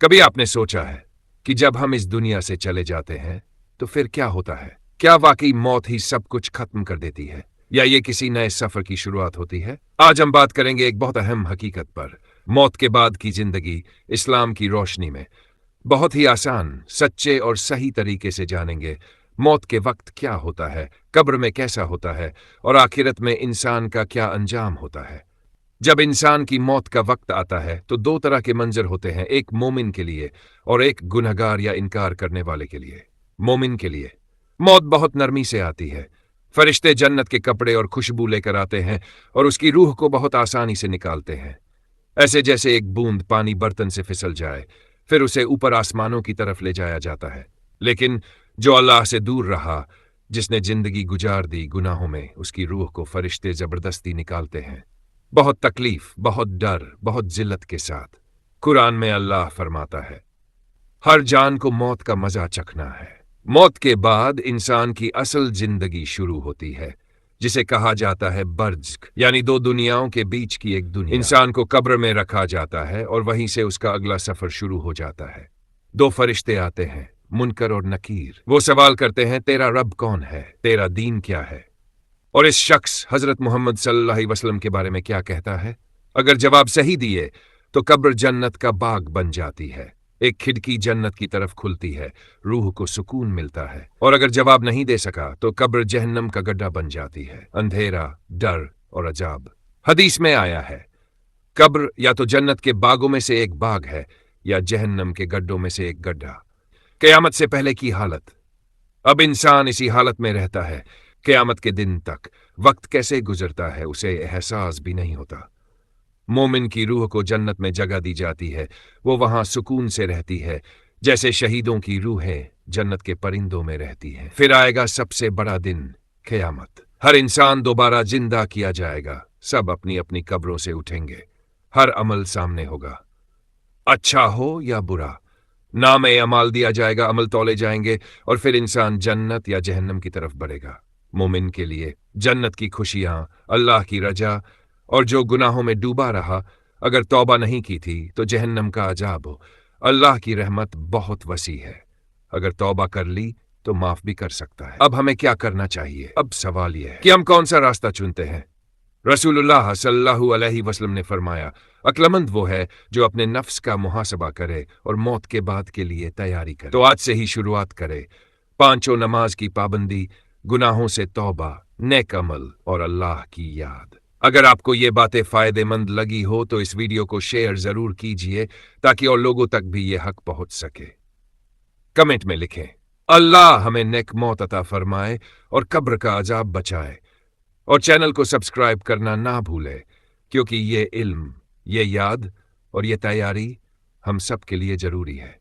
कभी आपने सोचा है कि जब हम इस दुनिया से चले जाते हैं तो फिर क्या होता है? क्या वाकई मौत ही सब कुछ खत्म कर देती है या ये किसी नए सफर की शुरुआत होती है? आज हम बात करेंगे एक बहुत अहम हकीकत पर, मौत के बाद की जिंदगी इस्लाम की रोशनी में। बहुत ही आसान, सच्चे और सही तरीके से जानेंगे मौत के वक्त क्या होता है, कब्र में कैसा होता है और आखिरत में इंसान का क्या अंजाम होता है। जब इंसान की मौत का वक्त आता है तो दो तरह के मंजर होते हैं, एक मोमिन के लिए और एक गुनहगार या इनकार करने वाले के लिए। मोमिन के लिए मौत बहुत नरमी से आती है। फरिश्ते जन्नत के कपड़े और खुशबू लेकर आते हैं और उसकी रूह को बहुत आसानी से निकालते हैं, ऐसे जैसे एक बूंद पानी बर्तन से फिसल जाए, फिर उसे ऊपर आसमानों की तरफ ले जाया जाता है। लेकिन जो अल्लाह से दूर रहा, जिसने जिंदगी गुजार दी गुनाहों में, उसकी रूह को फरिश्ते जबरदस्ती निकालते हैं, बहुत तकलीफ, बहुत डर, बहुत जिल्लत के साथ। कुरान में अल्लाह फरमाता है, हर जान को मौत का मजा चखना है। मौत के बाद इंसान की असल जिंदगी शुरू होती है, जिसे कहा जाता है बर्ज़ख, यानी दो दुनियाओं के बीच की एक दुनिया। इंसान को कब्र में रखा जाता है और वहीं से उसका अगला सफर शुरू हो जाता है। दो फरिश्ते आते हैं, मुनकर और नकीर। वो सवाल करते हैं, तेरा रब कौन है, तेरा दीन क्या है, और इस शख्स हजरत मोहम्मद सल्लल्लाहु अलैहि वसल्लम के बारे में क्या कहता है। अगर जवाब सही दिए तो कब्र जन्नत का बाग बन जाती है, एक खिड़की जन्नत की तरफ खुलती है, रूह को सुकून मिलता है। और अगर जवाब नहीं दे सका तो कब्र जहन्नम का गड्ढा बन जाती है, अंधेरा, डर और अजाब। हदीस में आया है, कब्र या तो जन्नत के बागों में से एक बाग है या जहन्नम के गड्ढों में से एक गड्ढा। क़यामत से पहले की हालत। अब इंसान इसी हालत में रहता है। क़यामत के दिन तक वक्त कैसे गुजरता है उसे एहसास भी नहीं होता। मोमिन की रूह को जन्नत में जगह दी जाती है, वो वहां सुकून से रहती है, जैसे शहीदों की रूहें जन्नत के परिंदों में रहती हैं। फिर आएगा सबसे बड़ा दिन, क़यामत। हर इंसान दोबारा जिंदा किया जाएगा, सब अपनी अपनी कब्रों से उठेंगे, हर अमल सामने होगा, अच्छा हो या बुरा। नाम ए अमाल दिया जाएगा, अमल तौले जाएंगे और फिर इंसान जन्नत या जहन्नम की तरफ बढ़ेगा। मोमिन के लिए जन्नत की खुशियां, अल्लाह की रजा, और जो गुनाहों में डूबा रहा, अगर तौबा नहीं की थी तो जहन्नम का अजाब हो। अल्लाह की रहमत बहुत वसी है, अगर तौबा कर ली तो माफ भी कर सकता है। अब हमें क्या करना चाहिए? अब सवाल यह है कि हम कौन सा रास्ता चुनते हैं। रसूलुल्लाह सल्लल्लाहु अलैहि वसल्लम ने फरमाया, अक्लमंद वो है जो अपने नफ्स का मुहासबा करे और मौत के बाद के लिए तैयारी करे। तो आज से ही शुरुआत करे, पांचों नमाज की पाबंदी, गुनाहों से तौबा, नेक अमल और अल्लाह की याद। अगर आपको ये बातें फायदेमंद लगी हो तो इस वीडियो को शेयर जरूर कीजिए ताकि और लोगों तक भी ये हक पहुंच सके। कमेंट में लिखें, अल्लाह हमें नेक मौत अता फरमाए और कब्र का अजाब बचाए। और चैनल को सब्सक्राइब करना ना भूले, क्योंकि ये इल्म, ये याद और ये तैयारी हम सब के लिए जरूरी है।